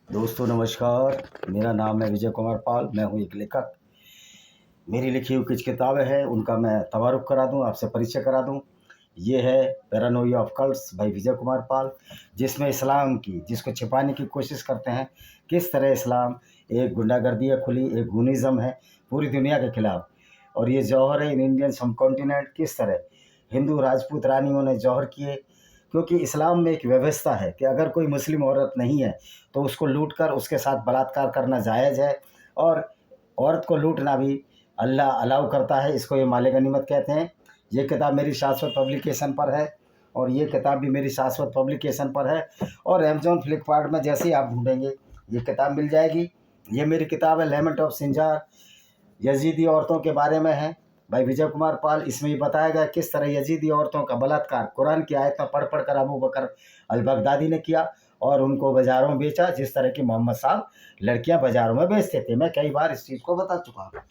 दोस्तों नमस्कार। मेरा नाम है विजय कुमार पाल। मैं हूँ एक लेखक। मेरी लिखी हुई कुछ किताबें हैं, उनका मैं तवारुफ़ करा दूँ, आपसे परिचय करा दूँ। ये है पैरानोइया ऑफ कल्ट्स भाई विजय कुमार पाल, जिसमें इस्लाम की जिसको छिपाने की कोशिश करते हैं, किस तरह इस्लाम एक गुंडागर्दी है खुली, एक गूनिज़्म है पूरी दुनिया के खिलाफ। और ये जौहर है इन इंडियन सबकॉन्टिनेंट, किस तरह हिंदू राजपूत रानियों ने जौहर किए। क्योंकि इस्लाम में एक व्यवस्था है कि अगर कोई मुस्लिम औरत नहीं है तो उसको लूट कर उसके साथ बलात्कार करना जायज़ है, और औरत को लूटना भी अल्लाह अलाउ करता है। इसको ये माले गनीमत कहते हैं। ये किताब मेरी शाश्वत पब्लिकेशन पर है, और ये किताब भी मेरी शाश्वत पब्लिकेशन पर है, और अमेज़ॉन फ्लिपकार्ट में जैसे ही आप ढूंढेंगे ये किताब मिल जाएगी। ये मेरी किताब है लेमेंट ऑफ सिंजार, यजीदी औरतों के बारे में है भाई विजय कुमार पाल। इसमें ये बताया गया किस तरह यजीदी औरतों का बलात्कार कुरान की आयत में पढ़ कर अबू बकर अल बगदादी ने किया, और उनको बाज़ारों में बेचा, जिस तरह की मोहम्मद साहब लड़कियां बाज़ारों में बेचते थे। मैं कई बार इस चीज़ को बता चुका हूँ।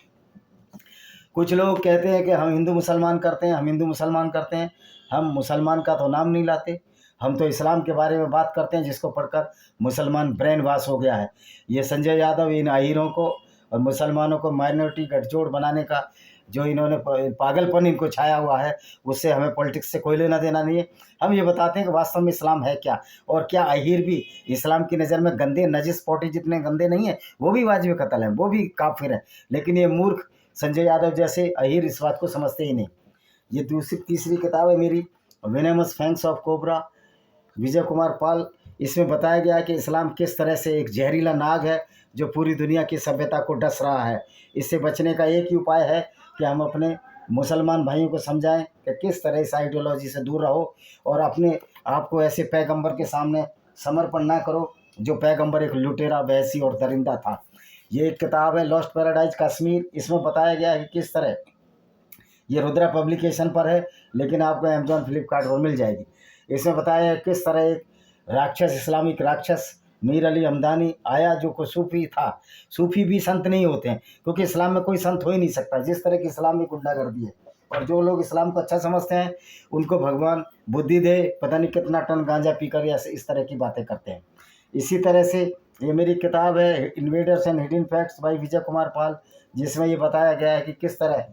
कुछ लोग कहते हैं कि हम हिंदू मुसलमान करते हैं, हम हिंदू मुसलमान करते हैं। हम मुसलमान का तो नाम नहीं लाते, हम तो इस्लाम के बारे में बात करते हैं, जिसको पढ़कर मुसलमान ब्रेन वॉश हो गया है। ये संजय यादव इन अहीरों को और मुसलमानों को माइनॉरिटी गठजोड़ बनाने का जो इन्होंने पागलपन इनको छाया हुआ है, उससे हमें पॉलिटिक्स से कोई लेना देना नहीं है। हम ये बताते हैं कि वास्तव में इस्लाम है क्या, और क्या अहीर भी इस्लाम की नज़र में गंदे नजिस पोटी जितने गंदे नहीं हैं, वो भी वाजिब कत्ल हैं, वो भी काफिर हैं। लेकिन ये मूर्ख संजय यादव जैसे अहीर इस बात को समझते ही नहीं। ये दूसरी तीसरी किताब है मेरी, वेनेमस फैंग्स ऑफ कोबरा, विजय कुमार पाल। इसमें बताया गया है कि इस्लाम किस तरह से एक जहरीला नाग है जो पूरी दुनिया की सभ्यता को डस रहा है। इससे बचने का एक ही उपाय है कि हम अपने मुसलमान भाइयों को समझाएं कि किस तरह इस आइडियोलॉजी से दूर रहो, और अपने आप को ऐसे पैगंबर के सामने समर्पण ना करो जो पैगंबर एक लुटेरा, वैसी और दरिंदा था। ये एक किताब है लॉस्ट पैराडाइज कश्मीर। इसमें बताया गया है कि किस तरह, ये रुद्रा पब्लिकेशन पर है लेकिन आपको अमेजॉन फ्लिपकार्ट पर मिल जाएगी। इसमें बताया है किस तरह एक राक्षस, इस्लामिक राक्षस मीर अली हमदानी आया, जो को सूफ़ी था। सूफ़ी भी संत नहीं होते हैं, क्योंकि इस्लाम में कोई संत हो ही नहीं सकता, जिस तरह की इस्लाम में गुंडागर्दी है। और जो लोग इस्लाम को अच्छा समझते हैं उनको भगवान बुद्धि दे, पता नहीं कितना टन गांजा पीकर या इस तरह की बातें करते हैं। इसी तरह से ये मेरी किताब है invaders and hidden facts by Vijay Kumar Pal, जिसमें ये बताया गया है कि किस तरह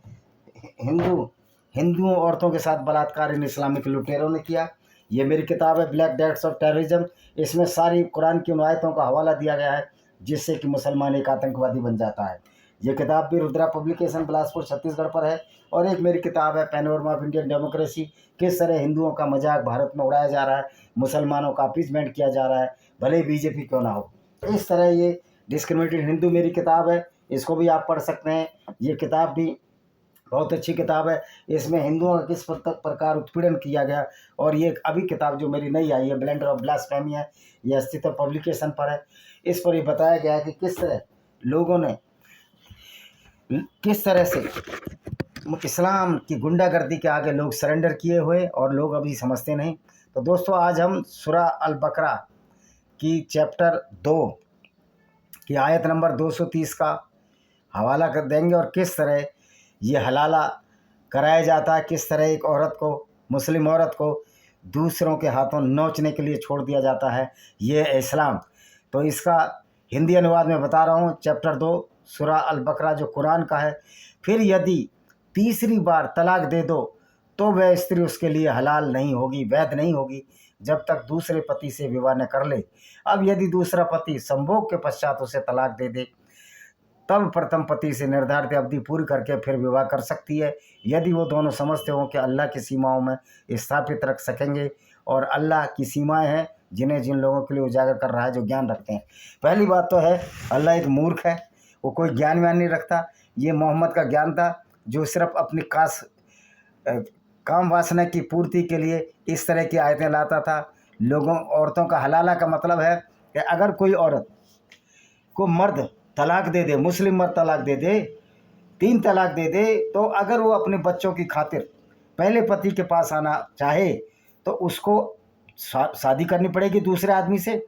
हिंदुओं औरतों के साथ बलात्कार इन इस्लामिक लुटेरों ने किया। ये मेरी किताब है ब्लैक डेट्स ऑफ टेररिज्म। इसमें सारी कुरान की उन आयतों का हवाला दिया गया है जिससे कि मुसलमान एक आतंकवादी बन जाता है। ये किताब भी रुद्रा पब्लिकेशन बिलासपुर छत्तीसगढ़ पर है। और एक मेरी किताब है पैनोरमा ऑफ इंडियन डेमोक्रेसी, किस तरह हिंदुओं का मजाक भारत में उड़ाया जा रहा है, मुसलमानों का अपीसमेंट किया जा रहा है, भले बीजेपी क्यों ना हो। इस तरह ये डिस्क्रिमिनेटेड हिंदू मेरी किताब है, इसको भी आप पढ़ सकते हैं। ये किताब भी बहुत अच्छी किताब है। इसमें हिंदुओं का किस प्रकार उत्पीड़न किया गया। और ये अभी किताब जो मेरी नई आई है ब्लेंडर ऑफ ब्लास्फेमी है, ये अस्तित्व पब्लिकेशन पर है। इस पर ये बताया गया है कि किस तरह लोगों ने किस तरह से इस्लाम की गुंडागर्दी के आगे लोग सरेंडर किए हुए, और लोग अभी समझते नहीं। तो दोस्तों आज हम सूरा अल बकरा की चैप्टर 2 की आयत नंबर 230 का हवाला कर देंगे, और किस तरह ये हलाला कराया जाता है, किस तरह एक औरत को, मुस्लिम औरत को दूसरों के हाथों नोचने के लिए छोड़ दिया जाता है, ये इस्लाम। तो इसका हिंदी अनुवाद में बता रहा हूँ। चैप्टर 2 सूरा अल बकरा जो कुरान का है। फिर यदि तीसरी बार तलाक दे दो तो वह स्त्री उसके लिए हलाल नहीं होगी, वैध नहीं होगी, जब तक दूसरे पति से विवाह न कर ले। अब यदि दूसरा पति संभोग के पश्चात उसे तलाक दे दे तब प्रथम पति से निर्धारित अवधि पूरी करके फिर विवाह कर सकती है, यदि वो दोनों समझते हों कि अल्लाह की सीमाओं में स्थापित रख सकेंगे। और अल्लाह की सीमाएं हैं जिन्हें जिन लोगों के लिए उजागर कर रहा है जो ज्ञान रखते हैं। पहली बात तो है अल्लाह एक मूर्ख है, वो कोई ज्ञान व्यान नहीं रखता। ये मोहम्मद का ज्ञान था जो सिर्फ अपनी काम वासना की पूर्ति के लिए इस तरह की आयतें लाता था। लोगों औरतों का हलाला का मतलब है कि अगर कोई औरत को मर्द तलाक दे दे, मुस्लिम मर्द तलाक दे दे, 3 तलाक दे दे, तो अगर वो अपने बच्चों की खातिर पहले पति के पास आना चाहे तो उसको शादी करनी पड़ेगी दूसरे आदमी से,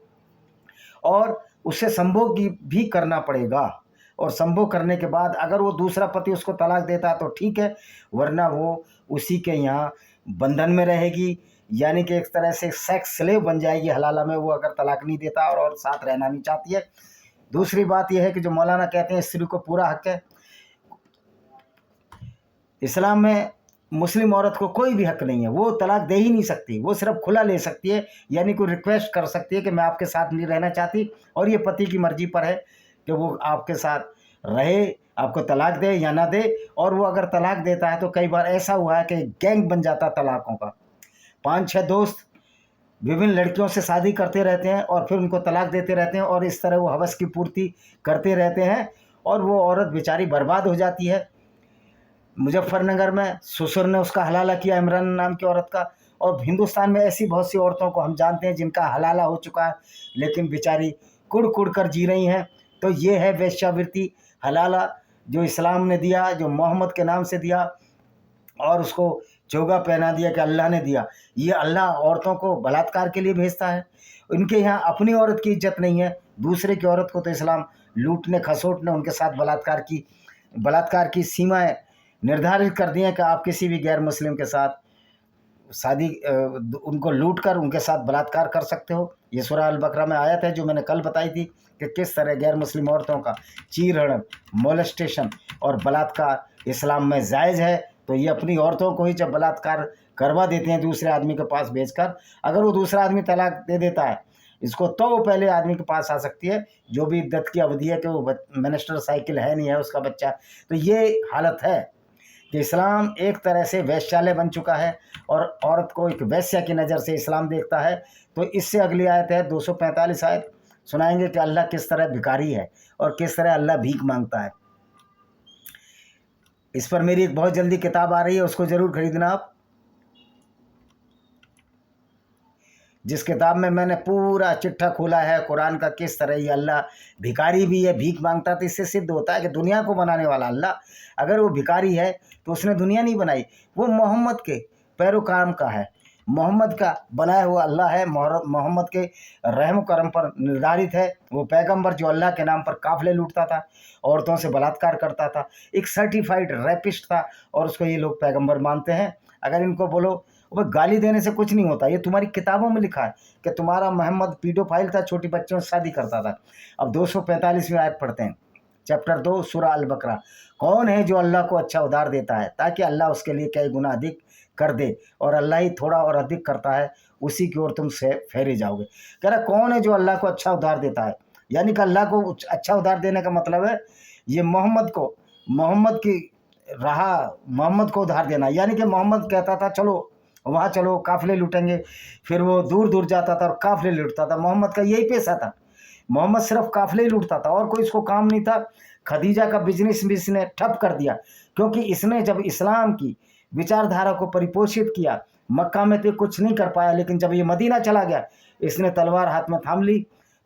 और उससे संभोग भी करना पड़ेगा। और संभोग करने के बाद अगर वो दूसरा पति उसको तलाक देता है तो ठीक है, वरना वो उसी के यहाँ बंधन में रहेगी, यानी कि एक तरह से सेक्स स्लेव बन जाएगी हलाला में, वो अगर तलाक नहीं देता और साथ रहना नहीं चाहती है। दूसरी बात यह है कि जो मौलाना कहते हैं स्त्री को पूरा हक है, इस्लाम में मुस्लिम औरत को कोई भी हक नहीं है, वो तलाक दे ही नहीं सकती, वो सिर्फ खुला ले सकती है, यानी कोई रिक्वेस्ट कर सकती है कि मैं आपके साथ नहीं रहना चाहती, और ये पति की मर्जी पर है कि वो आपके साथ रहे, आपको तलाक दे या ना दे। और वो अगर तलाक देता है तो कई बार ऐसा हुआ है कि गैंग बन जाता है तलाकों का, 5-6 दोस्त विभिन्न लड़कियों से शादी करते रहते हैं और फिर उनको तलाक देते रहते हैं, और इस तरह वो हवस की पूर्ति करते रहते हैं और वो औरत बेचारी बर्बाद हो जाती है। मुजफ्फरनगर में ससुर ने उसका हलाला किया, इमरान नाम की औरत का, और हिंदुस्तान में ऐसी बहुत सी औरतों को हम जानते हैं जिनका हलाला हो चुका है लेकिन बेचारी कुड़ कुड़ कर जी रही हैं। तो ये है वेश्यावृत्ति, हलाला जो इस्लाम ने दिया, जो मोहम्मद के नाम से दिया, और उसको चोगा पहना दिया कि अल्लाह ने दिया। ये अल्लाह औरतों को बलात्कार के लिए भेजता है। उनके यहाँ अपनी औरत की इज्जत नहीं है, दूसरे की औरत को तो इस्लाम लूटने खसोटने उनके साथ बलात्कार की सीमाएं निर्धारित कर दी हैं कि आप किसी भी गैर मुस्लिम के साथ शादी उनको लूट कर उनके साथ बलात्कार कर सकते हो। ये सूरह अल बकरा में आयत है जो मैंने कल बताई थी कि किस तरह गैर मुस्लिम औरतों का चीरहरण, मोलेस्टेशन और बलात्कार इस्लाम में जायज़ है। तो ये अपनी औरतों को ही जब बलात्कार करवा देते हैं दूसरे आदमी के पास भेजकर, अगर वो दूसरा आदमी तलाक दे देता है इसको, तो वो पहले आदमी के पास आ सकती है, जो भी इद्दत की अवधि है कि वो मिनिस्टर साइकिल है नहीं है उसका बच्चा। तो ये हालत है कि इस्लाम एक तरह से वैश्यालय बन चुका है और औरत को एक वैश्या की नज़र से इस्लाम देखता है। तो इससे अगली आयत है 245 आयत, सुनाएंगे कि अल्लाह किस तरह भिखारी है और किस तरह अल्लाह भीख मांगता है। इस पर मेरी एक बहुत जल्दी किताब आ रही है, उसको ज़रूर खरीदना आप, जिस किताब में मैंने पूरा चिट्ठा खोला है कुरान का, किस तरह ये अल्लाह भिखारी भी है, भीख मांगता। तो इससे सिद्ध होता है कि दुनिया को बनाने वाला अल्लाह अगर वो भिखारी है तो उसने दुनिया नहीं बनाई, वो मोहम्मद के पैरोकार का है, मोहम्मद का बनाया हुआ अल्लाह है, मोहम्मद के रहम करम पर निर्धारित है। वो पैगंबर जो अल्लाह के नाम पर काफिले लूटता था, औरतों से बलात्कार करता था, एक सर्टिफाइड रैपिस्ट था, और उसको ये लोग पैगंबर मानते हैं। अगर इनको बोलो, वो गाली देने से कुछ नहीं होता, ये तुम्हारी किताबों में लिखा है कि तुम्हारा मोहम्मद पीडोफाइल था, छोटी बच्चियों से शादी करता था। अब 245वीं आयत पढ़ते हैं, चैप्टर 2 सूरह अल बकरा। कौन है जो अल्लाह को अच्छा उधार देता है ताकि अल्लाह उसके लिए कई गुना अधिक कर दे, और अल्लाह ही थोड़ा और अधिक करता है, उसी की ओर तुम से फेरे जाओगे। कह रहा कौन है जो अल्लाह को अच्छा उधार देता है, यानी कि अल्लाह को अच्छा उधार देने का मतलब है ये मोहम्मद को उधार देना। यानी कि मोहम्मद कहता था चलो वहाँ चलो काफिले लूटेंगे, फिर वो दूर दूर जाता था और काफिले लूटता था। मोहम्मद का यही पेशा था, मोहम्मद सिर्फ काफिले ही लूटता था और कोई इसको काम नहीं था। खदीजा का बिजनेस भी इसने ठप कर दिया, क्योंकि इसने जब इस्लाम की विचारधारा को परिपोषित किया, मक्का में तो कुछ नहीं कर पाया, लेकिन जब ये मदीना चला गया इसने तलवार हाथ में थाम ली,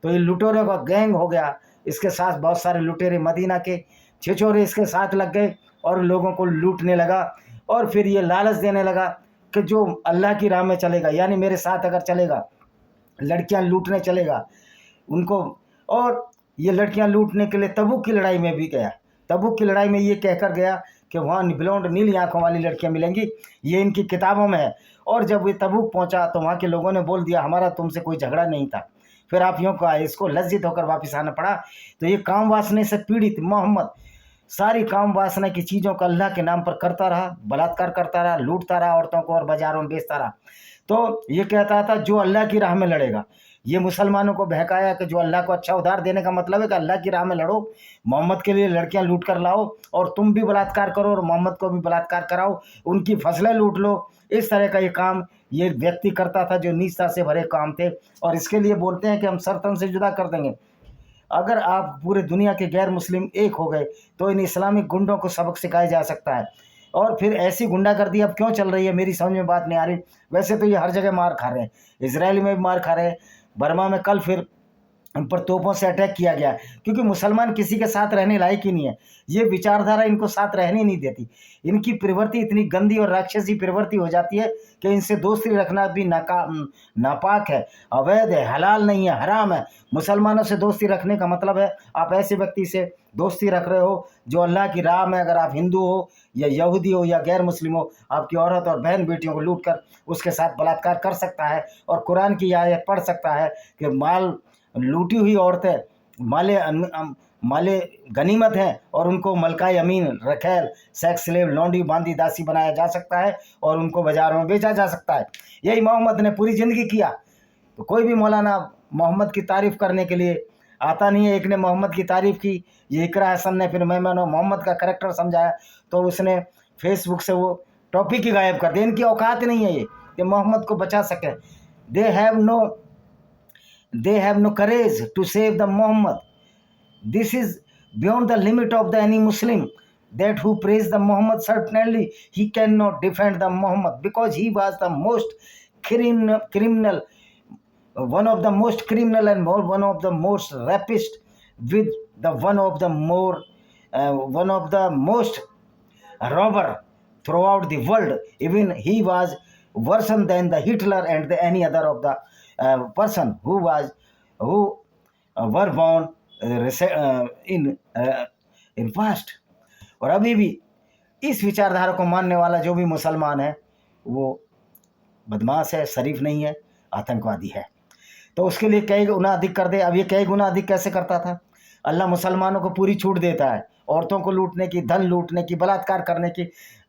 तो ये लुटेरों का गैंग हो गया। इसके साथ बहुत सारे लुटेरे मदीना के छिछोरे इसके साथ लग गए और लोगों को लूटने लगा, और फिर ये लालच देने लगा कि जो अल्लाह की राह में चलेगा, यानी मेरे साथ अगर चलेगा, लड़कियां लूटने चलेगा उनको। और ये लड़कियां लूटने के लिए तबूक की लड़ाई में भी गया। तबूक की लड़ाई में ये कहकर गया कि वहाँ ब्लॉन्ड नीली आंखों वाली लड़कियां मिलेंगी, ये इनकी किताबों में है। और जब ये तबूक पहुँचा तो वहाँ के लोगों ने बोल दिया हमारा तुमसे कोई झगड़ा नहीं था। फिर आप यूँ कहा, इसको लज्जित होकर वापस आना पड़ा। तो ये काम वासना से पीड़ित मोहम्मद सारी काम वासना की चीज़ों का अल्लाह के नाम पर करता रहा, बलात्कार करता रहा, लूटता रहा औरतों को और बाज़ारों में बेचता रहा। तो ये कहता था जो अल्लाह की राह में लड़ेगा, ये मुसलमानों को बहकाया कि जो अल्लाह को अच्छा उधार देने का मतलब है कि अल्लाह की राह में लड़ो, मोहम्मद के लिए लड़कियां लूट कर लाओ और तुम भी बलात्कार करो और मोहम्मद को भी बलात्कार कराओ, उनकी फसलें लूट लो। इस तरह का ये काम ये व्यक्ति करता था जो नीचता से भरे काम थे। और इसके लिए बोलते हैं कि हम सरतन से जुदा कर देंगे। अगर आप पूरे दुनिया के गैर मुस्लिम एक हो गए तो इन इस्लामिक गुंडों को सबक सिखाया जा सकता है। और फिर ऐसी गुंडागर्दी अब क्यों चल रही है मेरी समझ में बात नहीं आ रही। वैसे तो ये हर जगह मार खा रहे हैं, इसराइल में भी मार खा रहे हैं, बर्मा में कल फिर उन पर तोपों से अटैक किया गया, क्योंकि मुसलमान किसी के साथ रहने लायक ही नहीं है। ये विचारधारा इनको साथ रहने नहीं देती। इनकी प्रवृत्ति इतनी गंदी और राक्षसी प्रवृत्ति हो जाती है कि इनसे दोस्ती रखना भी नापाक है, अवैध है, हलाल नहीं है, हराम है। मुसलमानों से दोस्ती रखने का मतलब है आप ऐसे व्यक्ति से दोस्ती रख रहे हो जो अल्लाह की राह में, अगर आप हिंदू हो या यहूदी हो या गैर मुस्लिम हो, आपकी औरत और बहन बेटियों को लूट कर उसके साथ बलात्कार कर सकता है और कुरान की आयत पढ़ सकता है कि माल लूटी हुई औरतें माले गनीमत हैं और उनको मलकाए अमीन, रखैल, सेक्स स्लेव, लौंडी, बांदी, दासी बनाया जा सकता है और उनको बाजारों में बेचा जा सकता है। यही मोहम्मद ने पूरी ज़िंदगी किया। तो कोई भी मौलाना मोहम्मद की तारीफ़ करने के लिए आता नहीं है। एक ने मोहम्मद की तारीफ़ की, ये इकरा हसन ने, फिर मैंने मोहम्मद का करैक्टर समझाया तो उसने फेसबुक से वो टॉपिक ही गायब कर दिया। इनकी औकात नहीं है ये कि मोहम्मद को बचा सके। दे have no courage to save the Muhammad. This is beyond the limit of the any Muslim that who praise the Muhammad. Certainly he cannot defend the Muhammad because he was the most criminal, one of the most criminal and one of the most rapist, with the one of the most robber throughout the world. Even he was worse than the Hitler and any other of the person who were born in past. और अभी भी इस विचारधारा को मानने वाला जो भी मुसलमान है वो बदमाश है, शरीफ नहीं है, आतंकवादी है। तो उसके लिए कई गुना अधिक कर दे। अब ये कई गुना अधिक कैसे करता था? अल्लाह मुसलमानों को पूरी छूट देता है औरतों को लूटने की, धन लूटने की, बलात्कार करने की,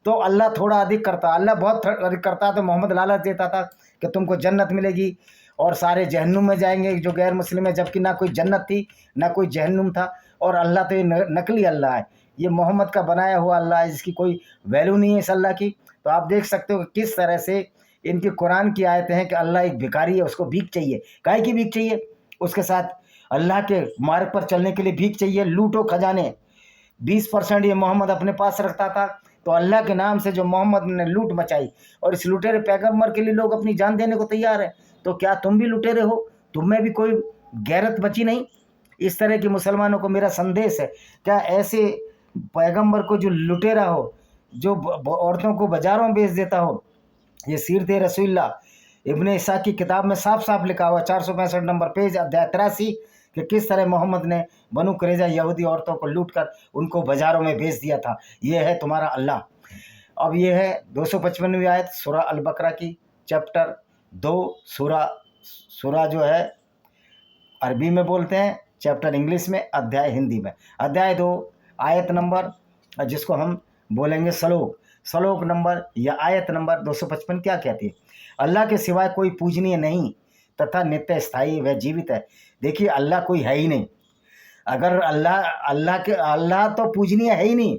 तो अल्लाह थोड़ा अधिक करता। अल्लाह बहुत अधिक करता तो मोहम्मद लालच देता था कि तुमको जन्नत मिलेगी और सारे जहन्नुम में जाएंगे जो गैर मुस्लिम है, जबकि ना कोई जन्नत थी ना कोई जहन्नुम था। और अल्लाह तो ये नकली अल्लाह है, ये मोहम्मद का बनाया हुआ अल्लाह है जिसकी कोई वैल्यू नहीं है इस अल्लाह की। तो आप देख सकते हो कि किस तरह से इनकी कुरान की आयतें हैं कि अल्लाह एक भिखारी है, उसको भीख चाहिए। काहे की भीख चाहिए? उसके साथ अल्लाह के मार्ग पर चलने के लिए भीख चाहिए। लूटो खजाने 20% ये मोहम्मद अपने पास रखता था। तो अल्लाह के नाम से जो मोहम्मद ने लूट मचाई और इस लुटेरे पैगम्बर के लिए लोग अपनी जान देने को तैयार हैं, तो क्या तुम भी लुटेरे हो? तुम में भी कोई गैरत बची नहीं? इस तरह के मुसलमानों को मेरा संदेश है, क्या ऐसे पैगम्बर को जो लुटेरा हो, जो औरतों को बाजारों में बेच देता हो, ये सीरत रसूलुल्लाह इब्ने इसाक की किताब में साफ साफ लिखा हुआ 465 नंबर पेज, अध्याय 83 कि किस तरह मोहम्मद ने बनु कुरैज़ा यहूदी औरतों को लूटकर उनको बाजारों में बेच दिया था। ये है तुम्हारा अल्लाह। अब ये है 255वीं आयत सूरा अल बकरा की, चैप्टर 2। सूरा जो है अरबी में बोलते हैं, चैप्टर इंग्लिश में, अध्याय हिंदी में। अध्याय 2 आयत नंबर, जिसको हम बोलेंगे सलोक नंबर या आयत नंबर 255 क्या कहती है? अल्लाह के सिवाय कोई पूजनीय नहीं तथा नित्य स्थायी व जीवित है। देखिए अल्लाह कोई है ही नहीं। अगर अल्लाह तो पूजनीय है ही नहीं,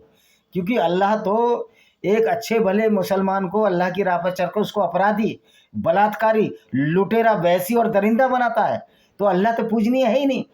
क्योंकि अल्लाह तो एक अच्छे भले मुसलमान को अल्लाह की राह पर चलकर उसको अपराधी, बलात्कारी, लुटेरा, वैसी और दरिंदा बनाता है। तो अल्लाह तो पूजनीय है ही नहीं,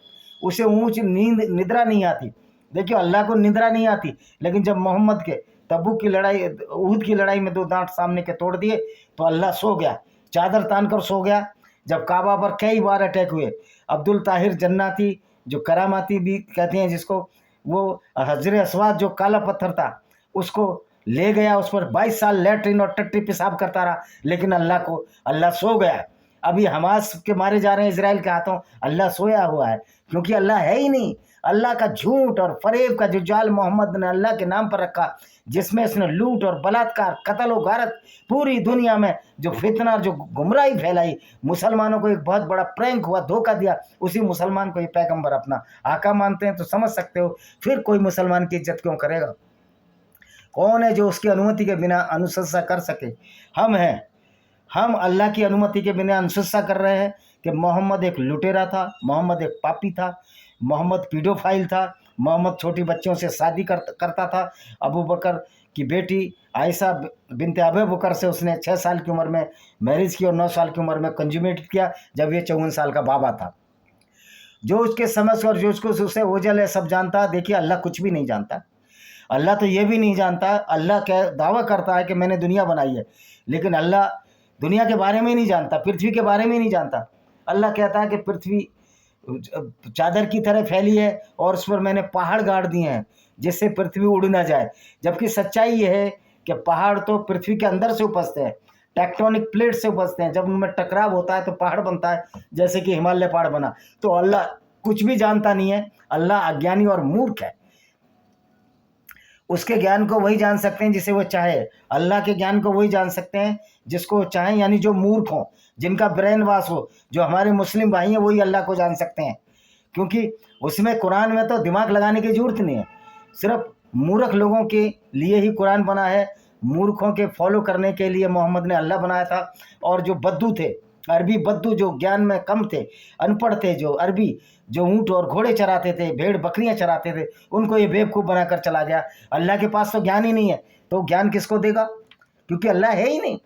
उसे ऊंच निद्रा नहीं आती। देखिए अल्लाह को निद्रा नहीं आती, लेकिन जब मोहम्मद के तबूक की लड़ाई, उहद की लड़ाई में 2 दांत सामने के तोड़ दिए तो अल्लाह सो गया, चादर तान कर सो गया। जब काबा पर कई बार अटैक हुए, अब्दुल ताहिर जन्नाती जो करामाती भी कहते हैं जिसको, वो हजर अस्वाद जो काला पत्थर था उसको ले गया, उस पर 22 साल लैट्रिन और टट्टी पेशाब करता रहा, लेकिन अल्लाह सो गया। अभी हमास के मारे जा रहे हैं इजराइल के हाथों, अल्लाह सोया हुआ है, क्योंकि अल्लाह है ही नहीं। अल्लाह का झूठ और फरेब का जो जाल मोहम्मद ने अल्लाह के नाम पर रखा, जिसमें इसने लूट और बलात्कार, कत्ल और गारत, पूरी दुनिया में जो फितना, जो गुमराही फैलाई, मुसलमानों को एक बहुत बड़ा प्रैंक हुआ, धोखा दिया, उसी मुसलमान को ये पैगंबर अपना आका मानते हैं। तो समझ सकते हो फिर कोई मुसलमान की इज्जत क्यों करेगा? कौन है जो उसकी अनुमति के बिना अनुशंसा कर सके? हम हैं। हम अल्लाह की अनुमति के बिना अनुशंसा कर रहे हैं कि मोहम्मद एक लुटेरा था, मोहम्मद एक पापी था, मोहम्मद पीडोफाइल था, मोहम्मद छोटी बच्चों से शादी करता था। अबू बकर की बेटी आयशा बिनते अबू बकर से उसने 6 साल की उम्र में मैरिज की और 9 साल की उम्र में कंजुमेट किया, जब ये 54 साल का बाबा था। जो उसके समझ और जो उसको उससे ओझल है सब जानता। देखिए अल्लाह कुछ भी नहीं जानता। अल्लाह तो ये भी नहीं जानता। अल्लाह क्या दावा करता है कि मैंने दुनिया बनाई है, लेकिन अल्लाह दुनिया के बारे में ही नहीं जानता, पृथ्वी के बारे में ही नहीं जानता। अल्लाह कहता है कि पृथ्वी चादर की तरह फैली है और उस पर मैंने पहाड़ गाड़ दिए हैं जिससे पृथ्वी उड़ ना जाए। जबकि सच्चाई ये है कि पहाड़ तो पृथ्वी के अंदर से उपजते हैं, टेक्टोनिक प्लेट से उपजते हैं। जब उनमें टकराव होता है तो पहाड़ बनता है, जैसे कि हिमालय पहाड़ बना। तो अल्लाह कुछ भी जानता नहीं है, अल्लाह अज्ञानी और मूर्ख है। उसके ज्ञान को वही जान सकते हैं जिसे वो चाहे। अल्लाह के ज्ञान को वही जान सकते हैं जिसको वो चाहें, यानी जो मूर्ख हो, जिनका ब्रेन वॉश हो। जो हमारे मुस्लिम भाई हैं वही अल्लाह को जान सकते हैं, क्योंकि उसमें कुरान में तो दिमाग लगाने की जरूरत नहीं है। सिर्फ मूर्ख लोगों के लिए ही कुरान बना है, मूर्खों के फॉलो करने के लिए मोहम्मद ने अल्लाह बनाया था। और जो बद्दू थे, अरबी बद्दू, जो ज्ञान में कम थे, अनपढ़ थे, जो अरबी, जो ऊँट और घोड़े चराते थे, भेड़ बकरियां चराते थे, उनको ये बेवकूफ़ बनाकर चला गया। अल्लाह के पास तो ज्ञान ही नहीं है, तो ज्ञान किसको देगा? क्योंकि अल्लाह है ही नहीं।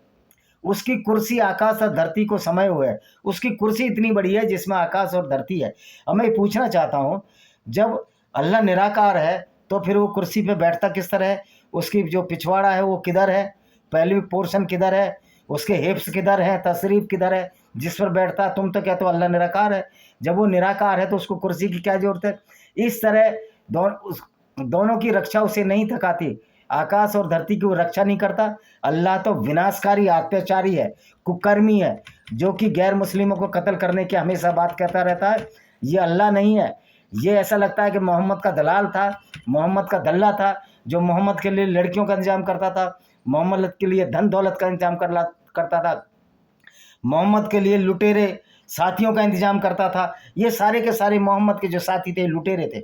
उसकी कुर्सी आकाश और धरती को समाये हुए है। उसकी कुर्सी इतनी बड़ी है जिसमें आकाश और धरती है। अब मैं पूछना चाहता हूँ, जब अल्लाह निराकार है तो फिर वो कुर्सी पे बैठता किस तरह है? उसकी जो पिछवाड़ा है वो किधर है? पहली पोर्शन किधर है? उसके हिप्स किधर है? तशरीफ किधर है जिस पर बैठता है? तुम तो कहते हो अल्लाह निराकार है। जब वो निराकार है तो उसको कुर्सी की क्या जरूरत है? इस तरह दोनों की रक्षा उसे नहीं थकाती। आकाश और धरती की वो रक्षा नहीं करता। अल्लाह तो विनाशकारी, अत्याचारी है, कुकर्मी है, जो कि गैर मुस्लिमों को कत्ल करने की हमेशा बात कहता रहता है। ये अल्लाह नहीं है। ये ऐसा लगता है कि मोहम्मद का दलाल था, मोहम्मद का दल्ला था, जो मोहम्मद के लिए लड़कियों का इंतजाम करता था, मोहम्मद के लिए धन दौलत का इंतजाम करता था, मोहम्मद के लिए लुटेरे साथियों का इंतजाम करता था। ये सारे के सारे मोहम्मद के जो साथी थे लुटेरे थे,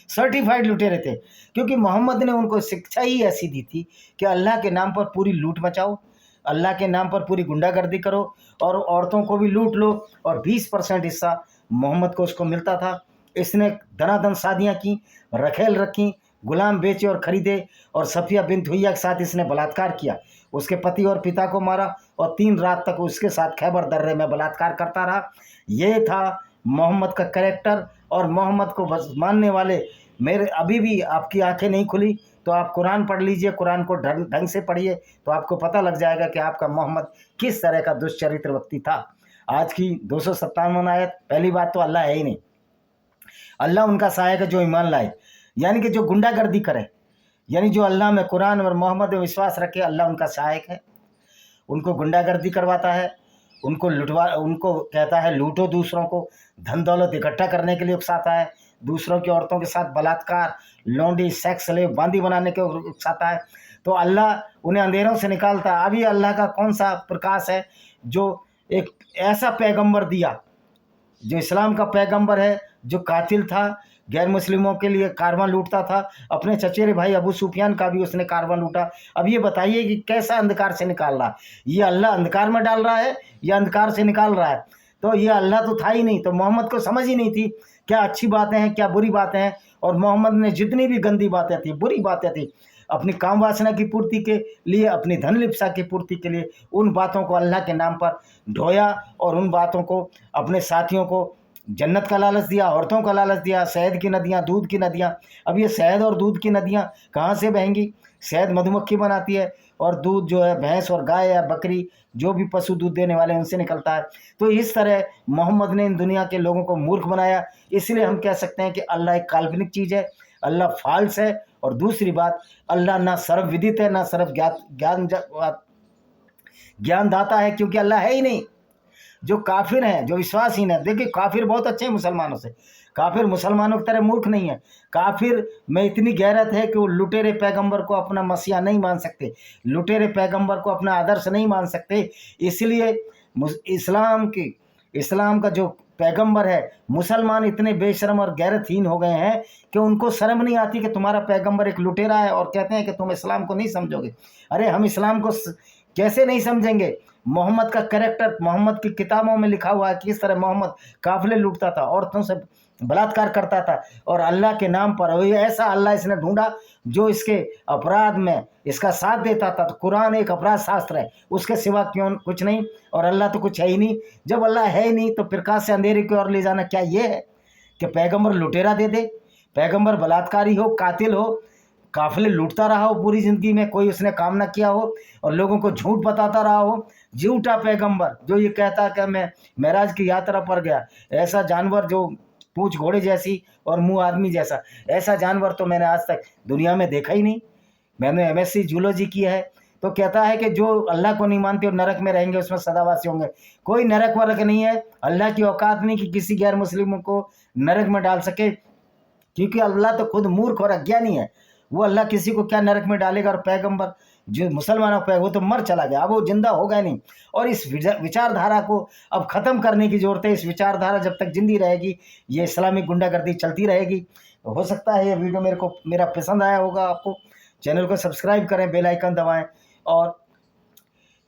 सर्टिफाइड लुटेरे थे, क्योंकि मोहम्मद ने उनको शिक्षा ही ऐसी दी थी कि अल्लाह के नाम पर पूरी लूट मचाओ, अल्लाह के नाम पर पूरी गुंडागर्दी करो और औरतों को भी लूट लो। और 20% हिस्सा मोहम्मद को उसको मिलता था। इसने धनाधन शादियाँ की, रखेल रखी, गुलाम बेचे और खरीदे, और सफिया बिन्त हुइया के साथ इसने बलात्कार किया। उसके पति और पिता को मारा और 3 रात तक उसके साथ खैबर दर्रे में बलात्कार करता रहा। ये था मोहम्मद का कैरेक्टर। और मोहम्मद को बस मानने वाले, मेरे अभी भी आपकी आंखें नहीं खुली तो आप कुरान पढ़ लीजिए, कुरान को ढंग से पढ़िए तो आपको पता लग जाएगा कि आपका मोहम्मद किस तरह का दुष्चरित्र व्यक्ति था। आज की 257 आयत, पहली बात तो अल्लाह है ही नहीं। अल्लाह उनका सहायक है जो ईमान लाए, यानी कि जो गुंडागर्दी करे, यानी जो अल्लाह में, कुरान और मोहम्मद में विश्वास रखे, अल्लाह उनका सहायक है। उनको गुंडागर्दी करवाता है, उनको कहता है लूटो दूसरों को, धन दौलत इकट्ठा करने के लिए उकसाता है, दूसरों की औरतों के साथ बलात्कार, लौंडी, सेक्स स्लेव, बांदी बनाने के उकसाता है। तो अल्लाह उन्हें अंधेरों से निकालता है। अभी अल्लाह का कौन सा प्रकाश है जो एक ऐसा पैगंबर दिया, जो इस्लाम का पैगंबर है, जो कातिल था, गैर मुस्लिमों के लिए कारवां लूटता था, अपने चचेरे भाई अबू सुफियान का भी उसने कारवां लूटा। अब ये बताइए कि कैसा अंधकार से निकाल रहा है? ये अल्लाह अंधकार में डाल रहा है या अंधकार से निकाल रहा है? तो ये अल्लाह तो था ही नहीं। तो मोहम्मद को समझ ही नहीं थी क्या अच्छी बातें हैं, क्या बुरी बातें हैं। और मोहम्मद ने जितनी भी गंदी बातें थी, बुरी बातें थी, अपनी काम वासना की पूर्ति के लिए, अपनी धन लिप्सा की पूर्ति के लिए, उन बातों को अल्लाह के नाम पर ढोया और उन बातों को अपने साथियों को जन्नत का लालच दिया, औरतों का लालच दिया, शहद की नदियाँ, दूध की नदियाँ। अब ये शहद और दूध की नदियाँ कहाँ से बहेंगी? शहद मधुमक्खी बनाती है और दूध जो है भैंस और गाय या बकरी, जो भी पशु दूध देने वाले, उनसे निकलता है। तो इस तरह मोहम्मद ने इन दुनिया के लोगों को मूर्ख बनाया। इसलिए हम कह सकते हैं कि अल्लाह एक काल्पनिक चीज़ है, अल्लाह फाल्स है। और दूसरी बात, अल्लाह ना सर्वविदित है, ना सर्व ज्ञानदाता है, क्योंकि अल्लाह है ही नहीं। जो काफिर हैं, जो विश्वासहीन है, देखिए काफिर बहुत अच्छे हैं मुसलमानों से, काफिर मुसलमानों की तरह मूर्ख नहीं है। काफिर में इतनी गैरत है कि वो लुटेरे पैगंबर को अपना मसीहा नहीं मान सकते, लुटेरे पैगंबर को अपना आदर्श नहीं मान सकते। इसलिए इस्लाम का जो पैगंबर है, मुसलमान इतने बेशरम और गैरतहीन हो गए हैं कि उनको शर्म नहीं आती कि तुम्हारा पैगंबर एक लुटेरा है, और कहते हैं कि तुम इस्लाम को नहीं समझोगे। अरे हम इस्लाम को कैसे नहीं समझेंगे? मोहम्मद का कैरेक्टर मोहम्मद की किताबों में लिखा हुआ है कि किस तरह मोहम्मद काफिले लूटता था, औरतों से बलात्कार करता था, और अल्लाह के नाम पर। और ऐसा अल्लाह इसने ढूंढा जो इसके अपराध में इसका साथ देता था। तो कुरान एक अपराध शास्त्र है, उसके सिवा क्यों कुछ नहीं। और अल्लाह तो कुछ है ही नहीं। जब अल्लाह है ही नहीं तो प्रकाश से अंधेरे की ओर ले जाना क्या ये है कि पैगंबर लुटेरा दे दे, पैगंबर बलात्कारी हो, कातिल हो, काफिले लूटता रहा हो पूरी ज़िंदगी में, कोई उसने काम ना किया हो और लोगों को झूठ बताता रहा हो। झूठा पैगंबर जो ये कहता कि मैं मेराज की यात्रा पर गया, ऐसा जानवर जो पूंछ घोड़े जैसी और मुंह आदमी जैसा। ऐसा जानवर तो मैंने आज तक दुनिया में देखा ही नहीं। मैंने एमएससी जूलॉजी किया है। तो कहता है कि जो अल्लाह को नहीं मानते और नरक में रहेंगे, उसमें सदावासी होंगे। कोई नरक वरक नहीं है। अल्लाह की औकात नहीं कि किसी गैर मुस्लिमों को नरक में डाल सके, क्योंकि अल्लाह तो खुद मूर्ख और अज्ञानी है। वो अल्लाह किसी को क्या नरक में डालेगा। और पैगंबर जो मुसलमानों पे वो तो मर चला गया, अब वो जिंदा होगा नहीं। और इस विचारधारा को अब ख़त्म करने की ज़रूरत है। इस विचारधारा जब तक जिंदी रहेगी, ये इस्लामिक गुंडागर्दी चलती रहेगी। हो सकता है ये वीडियो मेरा पसंद आया होगा आपको। चैनल को सब्सक्राइब करें, बेल आइकन दबाएं और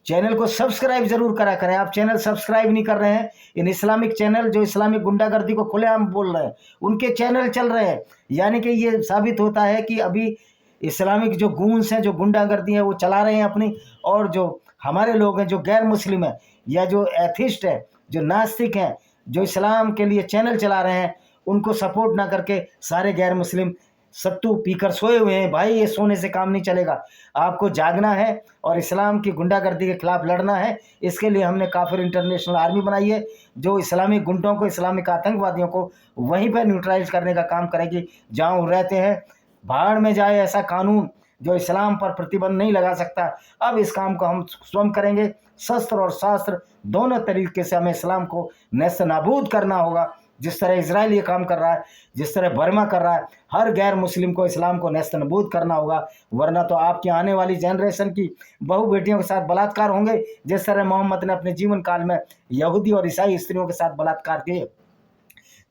चैनल को सब्सक्राइब जरूर करा करें। आप चैनल सब्सक्राइब नहीं कर रहे हैं, इन इस्लामिक चैनल जो इस्लामिक गुंडागर्दी को खुलेआम बोल रहे हैं, उनके चैनल चल रहे हैं। यानी कि ये साबित होता है कि अभी इस्लामिक जो गूंस हैं, जो गुंडागर्दी है, वो चला रहे हैं अपनी। और जो हमारे लोग हैं, जो गैर मुस्लिम हैं या जो एथिस्ट है, जो नास्तिक हैं, जो इस्लाम के लिए चैनल चला रहे हैं, उनको सपोर्ट ना करके सारे गैर मुस्लिम सत्तू पीकर सोए हुए हैं। भाई ये सोने से काम नहीं चलेगा, आपको जागना है और इस्लाम की गुंडागर्दी के खिलाफ लड़ना है। इसके लिए हमने काफिर इंटरनेशनल आर्मी बनाई है, जो इस्लामिक गुंडों को, इस्लामिक आतंकवादियों को वहीं पर न्यूट्रलाइज करने का काम करेगी जहाँ वो रहते हैं। भाड़ में जाए ऐसा कानून जो इस्लाम पर प्रतिबंध नहीं लगा सकता। अब इस काम को हम स्वयं करेंगे। शस्त्र और शास्त्र दोनों तरीके से हमें इस्लाम को नेस्त नाबूद करना होगा। जिस तरह इजराइल ये काम कर रहा है, जिस तरह बर्मा कर रहा है, हर गैर मुस्लिम को इस्लाम को नेस्त नाबूद करना होगा। वरना तो आपकी आने वाली जनरेशन की बहू बेटियों के साथ बलात्कार होंगे, जिस तरह मोहम्मद ने अपने जीवन काल में यहूदी और ईसाई स्त्रियों के साथ बलात्कार किए।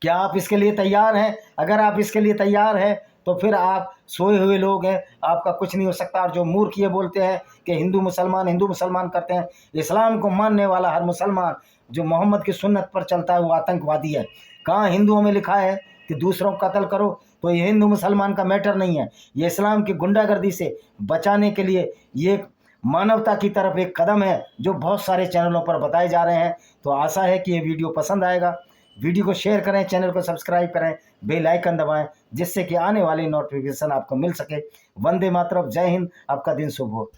क्या आप इसके लिए तैयार हैं? अगर आप इसके लिए तैयार हैं तो फिर आप सोए हुए लोग हैं, आपका कुछ नहीं हो सकता। और जो मूर्ख ये बोलते हैं कि हिंदू मुसलमान करते हैं, इस्लाम को मानने वाला हर मुसलमान जो मोहम्मद की सुन्नत पर चलता है वो आतंकवादी है। कहाँ हिंदुओं में लिखा है कि दूसरों को कत्ल करो? तो ये हिंदू मुसलमान का मैटर नहीं है, ये इस्लाम की गुंडागर्दी से बचाने के लिए ये मानवता की तरफ एक कदम है जो बहुत सारे चैनलों पर बताए जा रहे हैं। तो आशा है कि ये वीडियो पसंद आएगा। वीडियो को शेयर करें, चैनल को सब्सक्राइब करें, बेल आइकन दबाएं, जिससे कि आने वाली नोटिफिकेशन आपको मिल सके। वंदे मातरम, जय हिंद, आपका दिन शुभ हो।